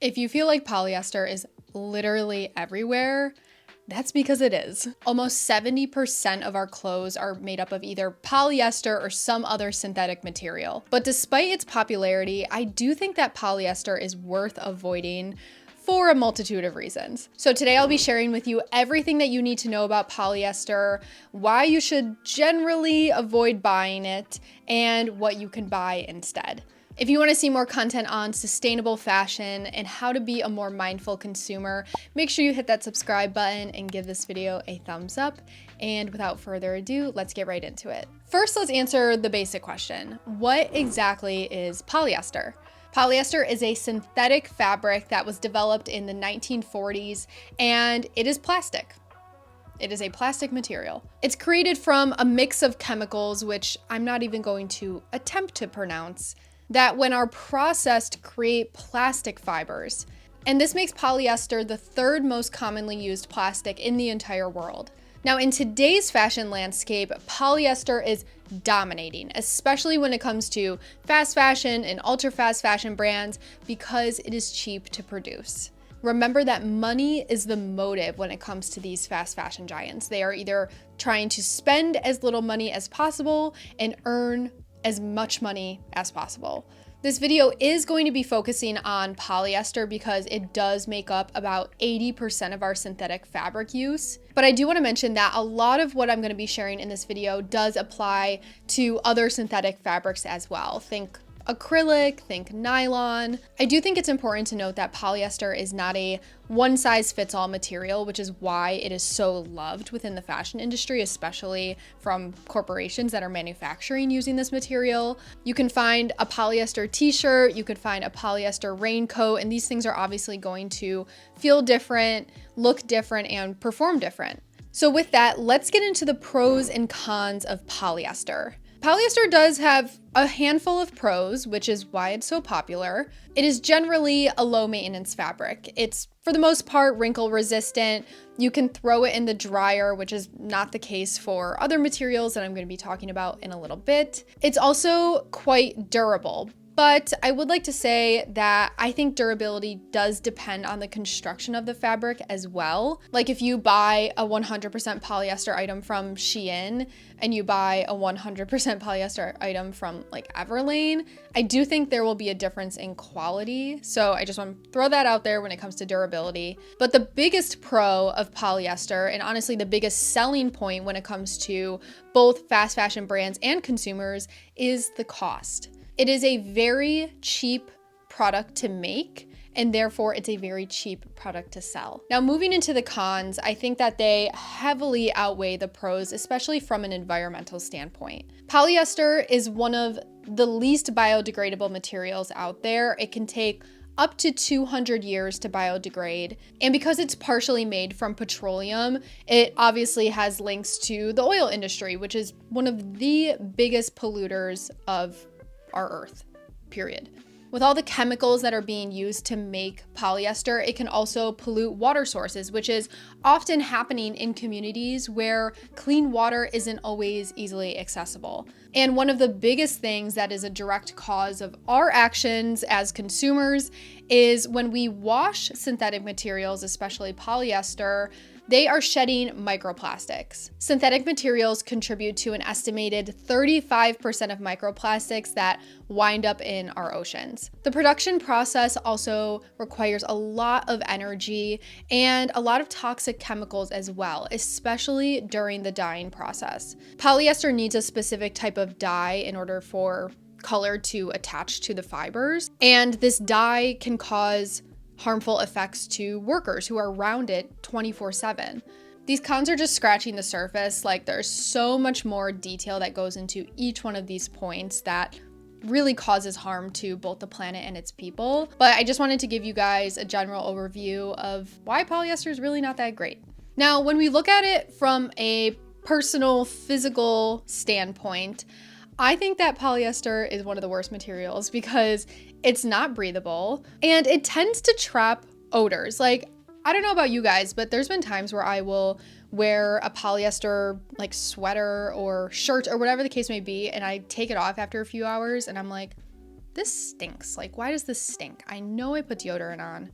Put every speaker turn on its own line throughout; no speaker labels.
If you feel like polyester is literally everywhere, that's because it is. Almost 70% of our clothes are made up of either polyester or some other synthetic material. But despite its popularity, I do think that polyester is worth avoiding for a multitude of reasons. So today I'll be sharing with you everything that you need to know about polyester, why you should generally avoid buying it, and what you can buy instead. If you want to see more content on sustainable fashion and how to be a more mindful consumer, make sure you hit that subscribe button and give this video a thumbs up. And without further ado, let's get right into it. First, let's answer the basic question. What exactly is polyester? Polyester is a synthetic fabric that was developed in the 1940s, and it is plastic. It is a plastic material. It's created from a mix of chemicals, which I'm not even going to attempt to pronounce, that when are processed create plastic fibers. And this makes polyester the third most commonly used plastic in the entire world. Now, in today's fashion landscape, polyester is dominating, especially when it comes to fast fashion and ultra fast fashion brands, because it is cheap to produce. Remember that money is the motive when it comes to these fast fashion giants. They are either trying to spend as little money as possible and earn as much money as possible. This video is going to be focusing on polyester because it does make up about 80% of our synthetic fabric use. But I do want to mention that a lot of what I'm going to be sharing in this video does apply to other synthetic fabrics as well. Think acrylic, think nylon. I do think it's important to note that polyester is not a one-size-fits-all material, which is why it is so loved within the fashion industry, especially from corporations that are manufacturing using this material. You can find a polyester t-shirt, you could find a polyester raincoat, and these things are obviously going to feel different, look different, and perform different. So with that, let's get into the pros and cons of polyester. Polyester does have a handful of pros, which is why it's so popular. It is generally a low maintenance fabric. It's, for the most part, wrinkle resistant. You can throw it in the dryer, which is not the case for other materials that I'm going to be talking about in a little bit. It's also quite durable. But I would like to say that I think durability does depend on the construction of the fabric as well. Like if you buy a 100% polyester item from Shein and you buy a 100% polyester item from like Everlane, I do think there will be a difference in quality. So I just want to throw that out there when it comes to durability. But the biggest pro of polyester, and honestly the biggest selling point when it comes to both fast fashion brands and consumers, is the cost. It is a very cheap product to make, and therefore it's a very cheap product to sell. Now, moving into the cons, I think that they heavily outweigh the pros, especially from an environmental standpoint. Polyester is one of the least biodegradable materials out there. It can take up to 200 years to biodegrade. And because it's partially made from petroleum, it obviously has links to the oil industry, which is one of the biggest polluters of our earth, period. With all the chemicals that are being used to make polyester, it can also pollute water sources, which is often happening in communities where clean water isn't always easily accessible. And one of the biggest things that is a direct cause of our actions as consumers is when we wash synthetic materials, especially polyester, they are shedding microplastics. Synthetic materials contribute to an estimated 35% of microplastics that wind up in our oceans. The production process also requires a lot of energy and a lot of toxic chemicals as well, especially during the dyeing process. Polyester needs a specific type of dye in order for color to attach to the fibers, and this dye can cause harmful effects to workers who are around it 24/7. These cons are just scratching the surface. Like, there's so much more detail that goes into each one of these points that really causes harm to both the planet and its people. But I just wanted to give you guys a general overview of why polyester is really not that great. Now, when we look at it from a personal, physical standpoint, I think that polyester is one of the worst materials because it's not breathable and it tends to trap odors. Like, I don't know about you guys, but there's been times where I will wear a polyester like sweater or shirt or whatever the case may be, and I take it off after a few hours and I'm like, this stinks. Like, why does this stink? I know I put deodorant on.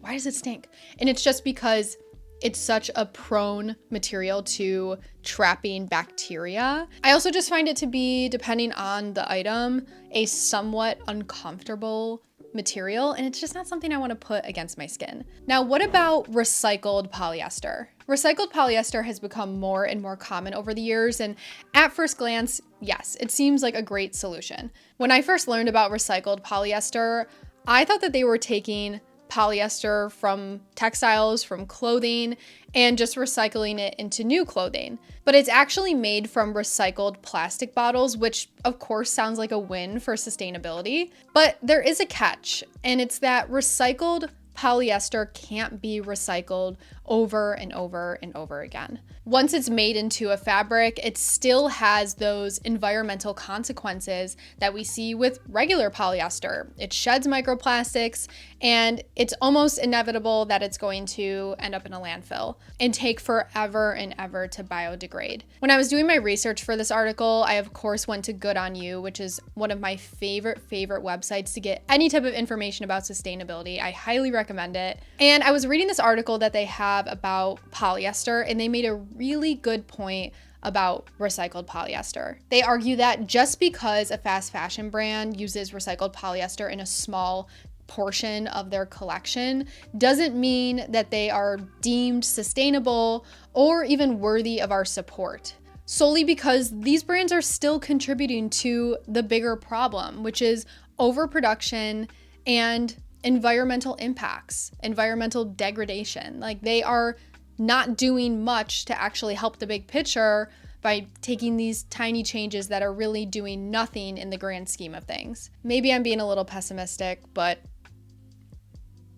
Why does it stink? And it's just because it's such a prone material to trapping bacteria. I also just find it to be, depending on the item, a somewhat uncomfortable material, and it's just not something I want to put against my skin. Now, what about recycled polyester? Recycled polyester has become more and more common over the years, and at first glance, yes, it seems like a great solution. When I first learned about recycled polyester, I thought that they were taking polyester from textiles, from clothing, and just recycling it into new clothing. But it's actually made from recycled plastic bottles, which of course sounds like a win for sustainability. But there is a catch, and it's that recycled polyester can't be recycled over and over and over again. Once it's made into a fabric, it still has those environmental consequences that we see with regular polyester. It sheds microplastics, and it's almost inevitable that it's going to end up in a landfill and take forever and ever to biodegrade. When I was doing my research for this article, I of course went to Good On You, which is one of my favorite websites to get any type of information about sustainability. I highly recommend it. And I was reading this article that they have about polyester, and they made a really good point about recycled polyester. They argue that just because a fast fashion brand uses recycled polyester in a small portion of their collection doesn't mean that they are deemed sustainable or even worthy of our support, solely because these brands are still contributing to the bigger problem, which is overproduction and environmental impacts, environmental degradation. Like, they are not doing much to actually help the big picture by taking these tiny changes that are really doing nothing in the grand scheme of things. Maybe I'm being a little pessimistic, but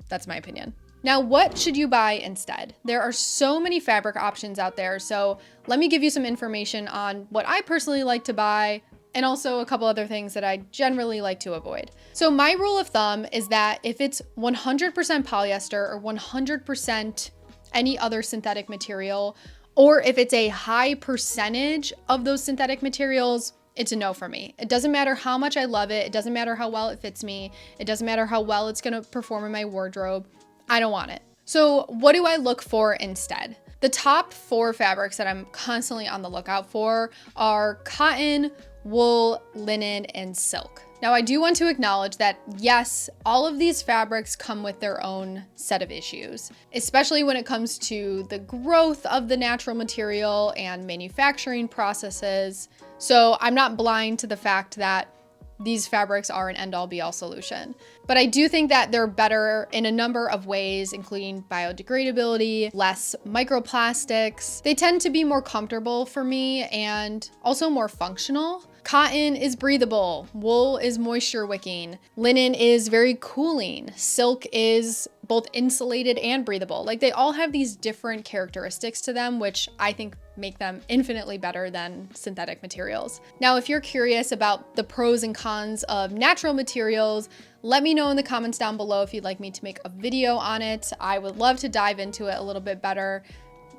that's my opinion. Now, what should you buy instead? There are so many fabric options out there, so let me give you some information on what I personally like to buy, and also a couple other things that I generally like to avoid. So my rule of thumb is that if it's 100% polyester or 100% any other synthetic material, or if it's a high percentage of those synthetic materials, it's a no for me. It doesn't matter how much I love it. It doesn't matter how well it fits me. It doesn't matter how well it's gonna perform in my wardrobe. I don't want it. So what do I look for instead? The top 4 fabrics that I'm constantly on the lookout for are cotton, wool, linen, and silk. Now, I do want to acknowledge that yes, all of these fabrics come with their own set of issues, especially when it comes to the growth of the natural material and manufacturing processes. So I'm not blind to the fact that these fabrics are an end-all be-all solution. But I do think that they're better in a number of ways, including biodegradability, less microplastics. They tend to be more comfortable for me and also more functional. Cotton is breathable, wool is moisture wicking, linen is very cooling, silk is both insulated and breathable. Like, they all have these different characteristics to them, which I think make them infinitely better than synthetic materials. Now, if you're curious about the pros and cons of natural materials, let me know in the comments down below if you'd like me to make a video on it. I would love to dive into it a little bit better,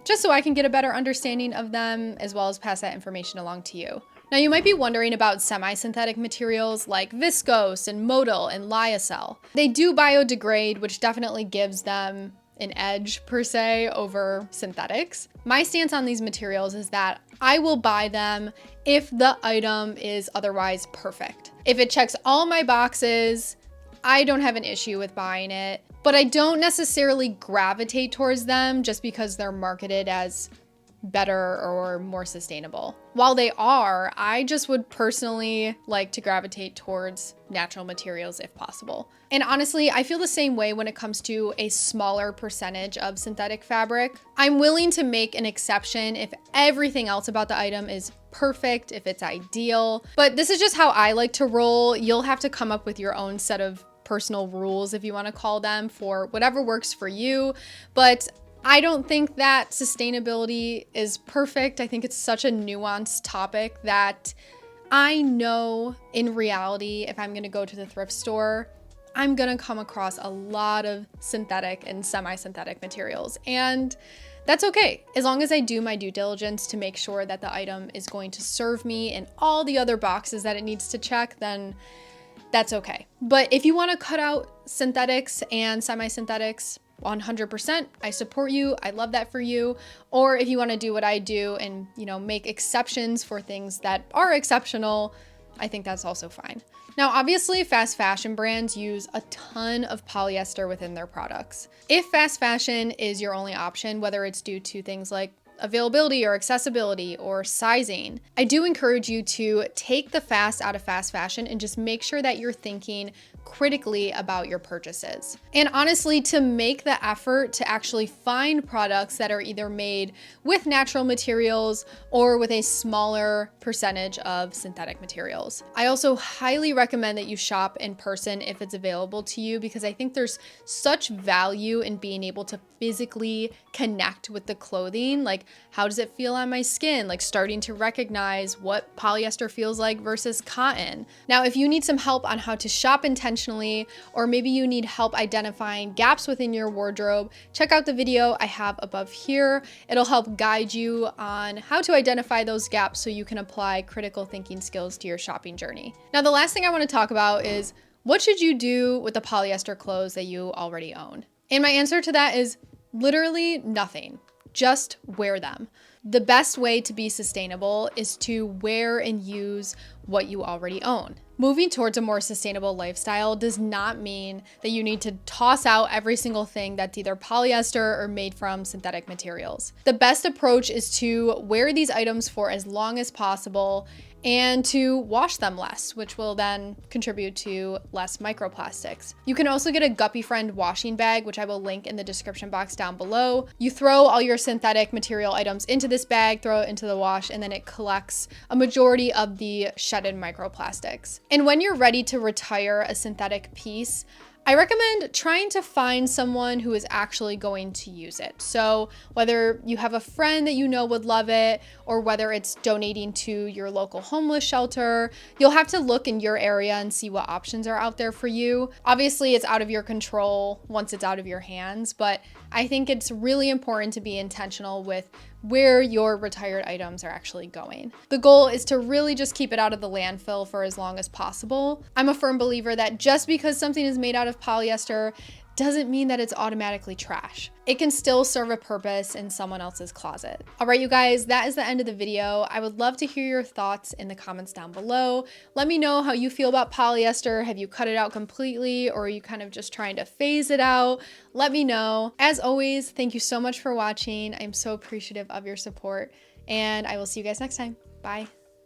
just so I can get a better understanding of them, as well as pass that information along to you. Now, you might be wondering about semi-synthetic materials like viscose and modal and lyocell. They do biodegrade, which definitely gives them an edge per se over synthetics. My stance on these materials is that I will buy them if the item is otherwise perfect. If it checks all my boxes, I don't have an issue with buying it, but I don't necessarily gravitate towards them just because they're marketed as better or more sustainable. While they are, I just would personally like to gravitate towards natural materials if possible. And honestly, I feel the same way when it comes to a smaller percentage of synthetic fabric. I'm willing to make an exception if everything else about the item is perfect, if it's ideal. But this is just how I like to roll. You'll have to come up with your own set of personal rules, if you want to call them, for whatever works for you. But I don't think that sustainability is perfect. I think it's such a nuanced topic that I know in reality, if I'm gonna go to the thrift store, I'm gonna come across a lot of synthetic and semi-synthetic materials. And that's okay. As long as I do my due diligence to make sure that the item is going to serve me in all the other boxes that it needs to check, then that's okay. But if you want to cut out synthetics and semi-synthetics, 100%, I support you. I love that for you. Or if you want to do what I do and, make exceptions for things that are exceptional, I think that's also fine. Now, obviously, fast fashion brands use a ton of polyester within their products. If fast fashion is your only option, whether it's due to things like availability or accessibility or sizing, I do encourage you to take the fast out of fast fashion and just make sure that you're thinking critically about your purchases. And honestly, to make the effort to actually find products that are either made with natural materials or with a smaller percentage of synthetic materials. I also highly recommend that you shop in person if it's available to you, because I think there's such value in being able to physically connect with the clothing. Like, how does it feel on my skin? Like, starting to recognize what polyester feels like versus cotton. Now, if you need some help on how to shop intentionally, or maybe you need help identifying gaps within your wardrobe, check out the video I have above here. It'll help guide you on how to identify those gaps so you can apply critical thinking skills to your shopping journey. Now, the last thing I want to talk about is, what should you do with the polyester clothes that you already own? And my answer to that is literally nothing. Just wear them. The best way to be sustainable is to wear and use what you already own. Moving towards a more sustainable lifestyle does not mean that you need to toss out every single thing that's either polyester or made from synthetic materials. The best approach is to wear these items for as long as possible and to wash them less, which will then contribute to less microplastics. You can also get a Guppy Friend washing bag, which I will link in the description box down below. You throw all your synthetic material items into this bag, throw it into the wash, and then it collects a majority of the shedded microplastics. And when you're ready to retire a synthetic piece, I recommend trying to find someone who is actually going to use it. So whether you have a friend that you know would love it, or whether it's donating to your local homeless shelter, you'll have to look in your area and see what options are out there for you. Obviously, it's out of your control once it's out of your hands, but I think it's really important to be intentional with where your retired items are actually going. The goal is to really just keep it out of the landfill for as long as possible. I'm a firm believer that just because something is made out of polyester doesn't mean that it's automatically trash. It can still serve a purpose in someone else's closet. All right, you guys, that is the end of the video. I would love to hear your thoughts in the comments down below. Let me know how you feel about polyester. Have you cut it out completely, or are you kind of just trying to phase it out? Let me know. As always, thank you so much for watching. I'm so appreciative of your support, and I will see you guys next time. Bye.